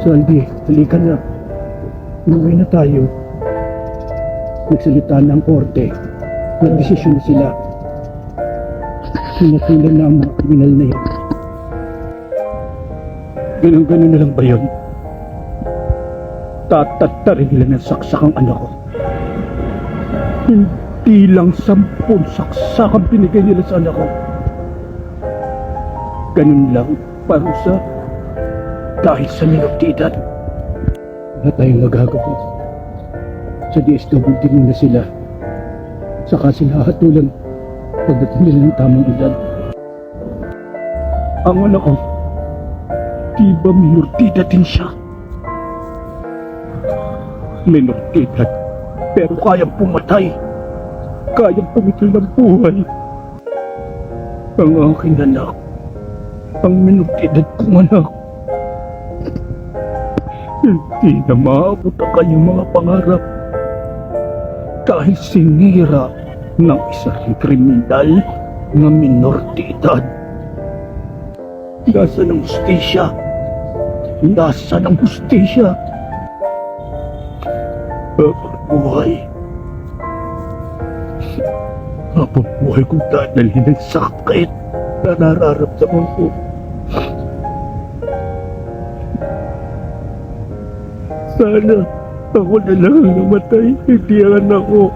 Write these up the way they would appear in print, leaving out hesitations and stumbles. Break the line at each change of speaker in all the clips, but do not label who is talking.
Saldi, halika na. Umuwi na tayo. Nagsalita na ang korte. Nagdesisyon na sila. Sinatulan na ang mga kriminal na yun. Ganun-ganun na lang ba yun? Tatattarin nila ng saksak ang anak ko. Hindi lang 10 saksak ang binigay nila sa anak ko. Ganun lang, parusa. Dahil sa minutidad. Wala tayong magagawa. Sa DSWD muna sila. Saka sila hatulan pagdating nila ng tamang edad. Ang anak ko, di ba minutidad din siya? Minutidad, pero kayang pumatay. Kayang pumitol ng buhay. Ang aking anak, ang minutidad kong anak, hindi na maabot ang kanyang mga pangarap dahil sinira ng isang kriminal na minor de edad. Nasaan ang hustisya? Nasaan ang hustisya? Habang buhay kong dadalhin ng sakit na nararamdaman ko. Sana ako na lang ang namatay, hindi ang anak ko.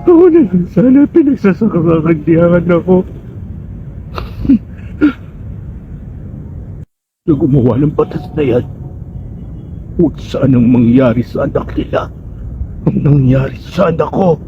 Ako na lang sana pinagsasakaran, hindi ang anak ko. Na gumawa ng batas na yan, huwag sanang mangyari sa anak nila ang nangyari sa anak ko.